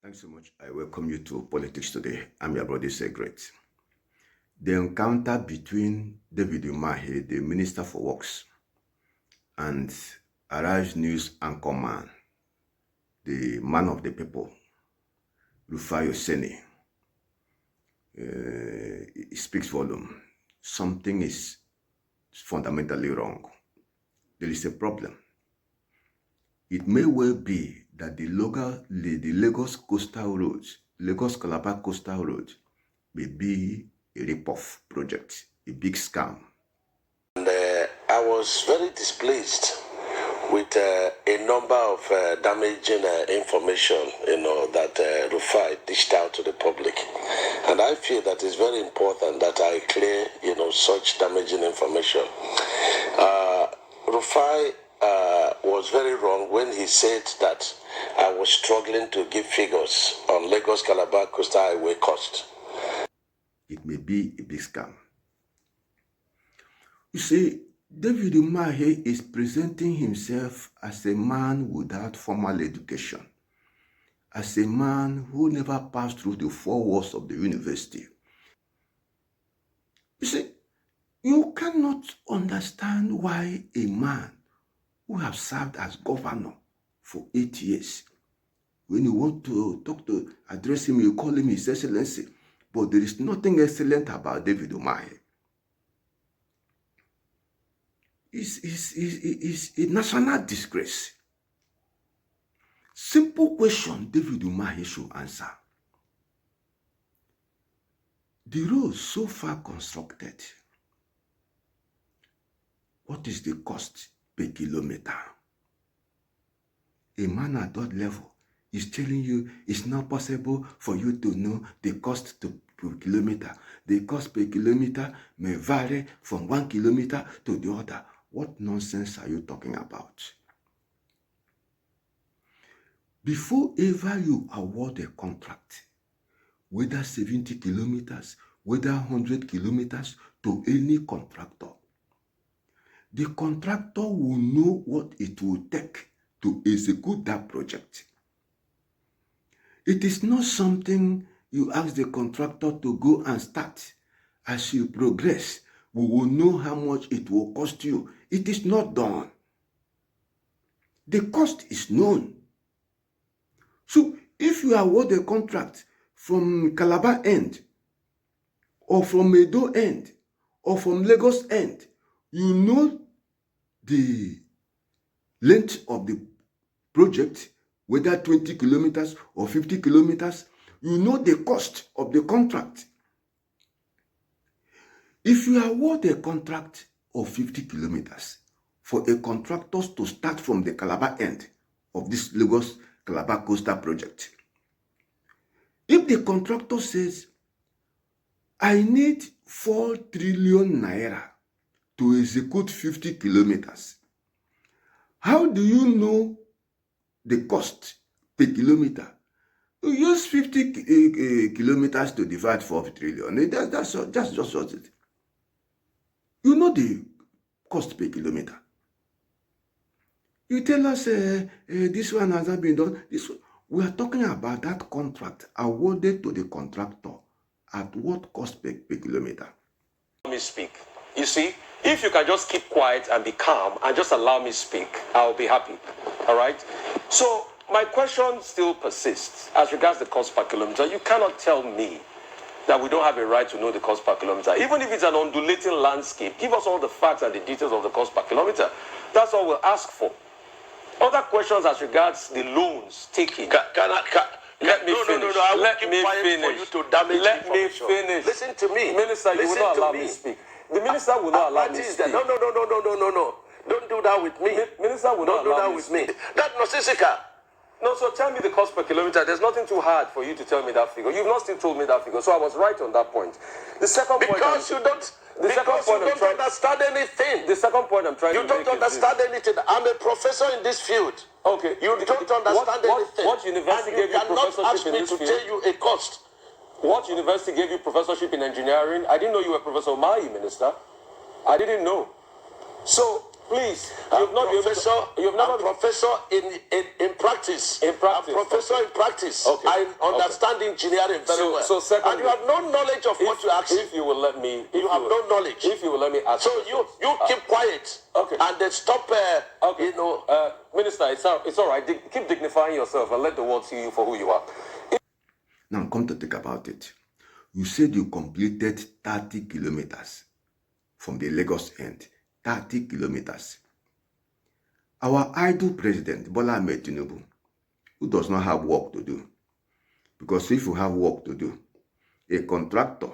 Thanks so much. I welcome you to Politics Today. I'm your brother, Disgraced. The encounter between David Umahi, the Minister for Works, and Arise News anchorman, the man of the people, Rufai Oseni, it speaks volume. Something is fundamentally wrong. There is a problem. It may well be that the Lagos coastal roads, Lagos-Calabar coastal road, may be a rip-off project, a big scam. And I was very displeased with a number of damaging information, that Rufai dished out to the public. And I feel that it's very important that I clear, such damaging information. Rufai was very wrong when he said that I was struggling to give figures on Lagos-Calabar Coastal Highway cost. It may be a big scam. You see, David Umahi is presenting himself as a man without formal education, as a man who never passed through the four walls of the university. You see, you cannot understand why a man who has served as governor for 8 years, when you want to address him, you call him His Excellency, but there is nothing excellent about David Umahi. It's a national disgrace. Simple question David Umahi should answer. The road so far constructed, what is the cost per kilometer? A man at that level is telling you it's not possible for you to know the cost per kilometer. The cost per kilometer may vary from 1 kilometer to the other. What nonsense are you talking about? Before ever you award a contract, whether 70 kilometers, whether 100 kilometers to any contractor, the contractor will know what it will take to execute that project. It is not something you ask the contractor to go and start. As you progress, we will know how much it will cost you. It is not done. The cost is known. So if you award a contract from Calabar end, or from Edo end, or from Lagos end, you know the length of the project, whether 20 kilometers or 50 kilometers, you know the cost of the contract. If you award a contract of 50 kilometers for a contractor to start from the Calabar end of this Lagos-Calabar coastal project, if the contractor says, I need 4 trillion naira to execute 50 kilometers, how do you know the cost per kilometer? You use 50 kilometers to divide 4 trillion. That's just it. You know the cost per kilometer. You tell us this one has not been done. We are talking about that contract awarded to the contractor at what cost per kilometer. Let me speak. You see, if you can just keep quiet and be calm and just allow me speak, I'll be happy. All right? So my question still persists as regards the cost per kilometer. You cannot tell me that we don't have a right to know the cost per kilometer. Even if it's an undulating landscape, give us all the facts and the details of the cost per kilometer. That's all we'll ask for. Other questions as regards the loans taken. Let me finish. Listen to me. Minister, you will not allow me to speak. The minister will not allow me to speak. No. Don't do that with me. Minister will not allow me to speak. That Nosisika. No, so tell me the cost per kilometer. There's nothing too hard for you to tell me that figure. You've not still told me that figure, so I was right on that point. The second point... Because you don't understand anything. The second point I'm trying to make is... You don't understand anything. I'm a professor in this field. Okay. You don't understand anything. What university gave you professorship in this field? You cannot ask me to tell you a cost. What university gave you professorship in engineering? I didn't know you were Professor Umahi, Minister. I didn't know. So... Please, you've not been able to, you've never been professor in practice. In practice. I'm professor in practice. Okay. I understand engineering very well. So secondly, and you have no knowledge of what you ask. If you will let me, you have no knowledge. If you will let me ask. So you keep quiet. Okay. And then stop. Okay. You know, Minister, it's all right. Keep dignifying yourself and let the world see you for who you are. Now come to think about it. You said you completed 30 kilometers from the Lagos end. 30 kilometers. Our idol president, Bola Ahmed Tinubu, who does not have work to do, because if you have work to do, a contractor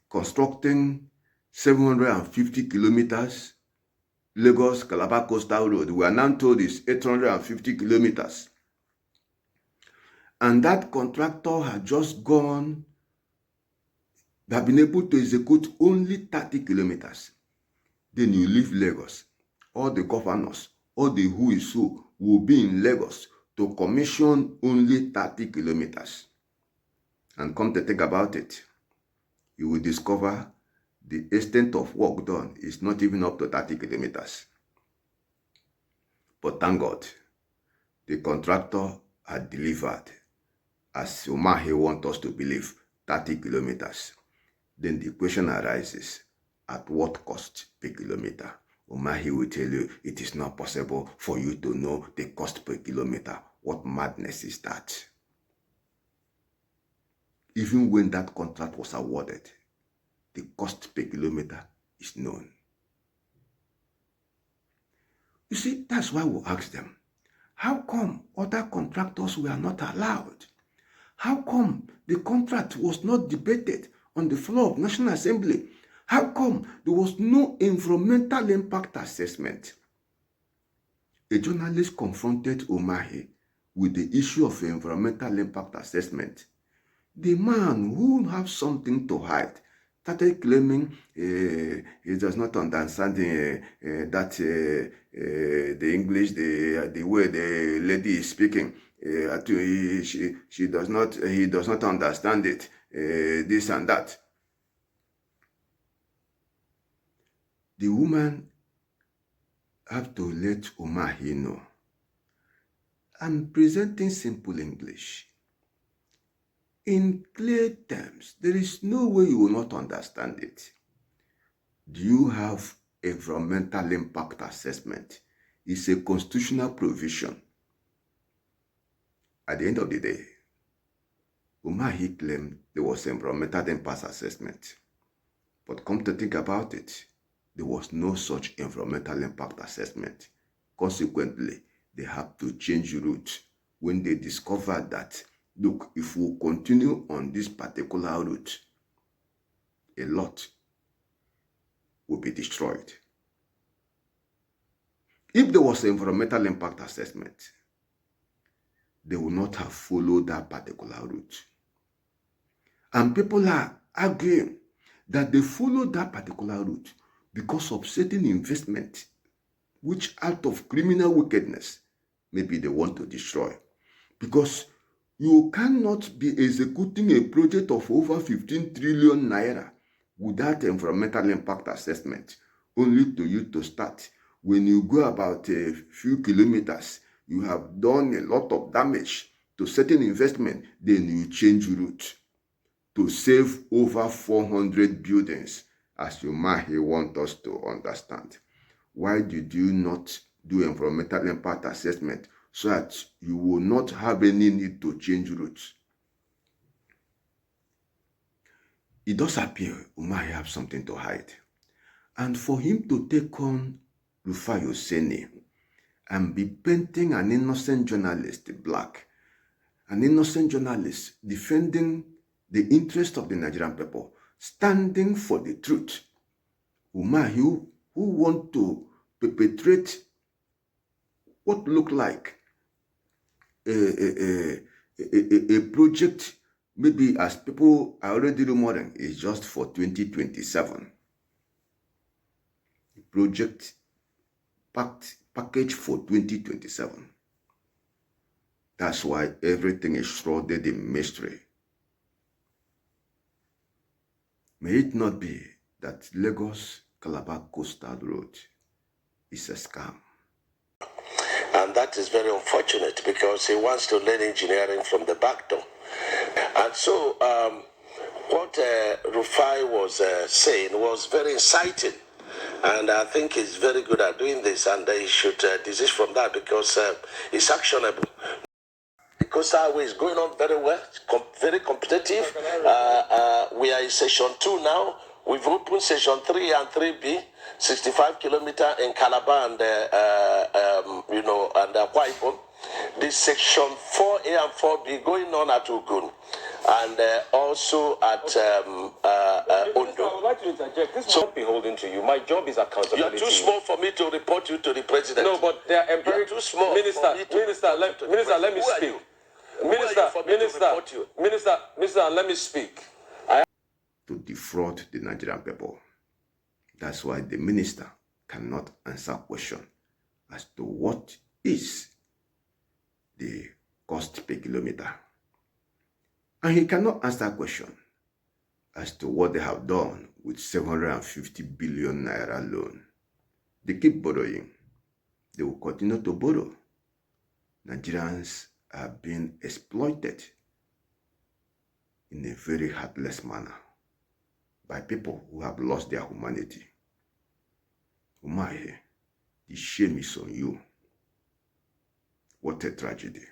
constructing 750 kilometers Lagos Calabar Coastal Road, we are now told is 850 kilometers. And that contractor had just gone, they have been able to execute only 30 kilometers. Then you leave Lagos. All the governors, all the who is who will be in Lagos to commission only 30 kilometers. And come to think about it, you will discover the extent of work done is not even up to 30 kilometers. But thank God, the contractor had delivered, as Umahi wants us to believe, 30 kilometers. Then the question arises, at what cost per kilometer? Umahi will tell you it is not possible for you to know the cost per kilometer. What madness is that? Even when that contract was awarded, the cost per kilometer is known. You see, that's why we ask them, how come other contractors were not allowed? How come the contract was not debated on the floor of National Assembly? How come there was no environmental impact assessment? A journalist confronted Umahi with the issue of environmental impact assessment. The man who has something to hide started claiming he does not understand that the English, the way the lady is speaking. He does not understand it. This and that. The woman have to let Umahi know, I'm presenting simple English. In clear terms, there is no way you will not understand it. Do you have environmental impact assessment? It's a constitutional provision. At the end of the day, Umahi claimed there was environmental impact assessment. But come to think about it, there was no such environmental impact assessment. Consequently, they have to change route when they discovered that, look, if we continue on this particular route, a lot will be destroyed. If there was environmental impact assessment, they would not have followed that particular route. And people are arguing that they followed that particular route because of certain investment, which out of criminal wickedness, maybe they want to destroy. Because you cannot be executing a project of over 15 trillion naira without environmental impact assessment, only to you to start. When you go about a few kilometers, you have done a lot of damage to certain investment, then you change route to save over 400 buildings, as Umahi want us to understand. Why did you not do environmental impact assessment so that you will not have any need to change routes? It does appear Umahi have something to hide. And for him to take on Rufai Oseni and be painting an innocent journalist black, an innocent journalist defending the interest of the Nigerian people, standing for the truth. Umahi, who want to perpetrate what look like a project, maybe as people are already rumoring, is just for 2027. A project package for 2027. That's why everything is shrouded in mystery. May it not be that Lagos Calabar Coastal Road is a scam. And that is very unfortunate because he wants to learn engineering from the back door. And so what Rufai was saying was very inciting. And I think he's very good at doing this, and he should desist from that because it's actionable. The Coastal Highway is going on very well, very competitive. We are in session 2 now. We've opened session 3 and 3B, 65 kilometers in Calabar and and Akwa Ibom. This section 4A and 4B going on at Ogun and also at Ondo. I would like to interject. This will not be holding to you. My job is accountability. You're too small for me to report you to the president. No, but they are You're too small. Minister, let me speak. Minister, let me speak. To defraud the Nigerian people. That's why the minister cannot answer question as to what is the cost per kilometer. And he cannot answer question as to what they have done with 750 billion naira loan. They keep borrowing. They will continue to borrow. Nigerians are being exploited in a very heartless manner by people who have lost their humanity. Umahi, the shame is on you. What a tragedy.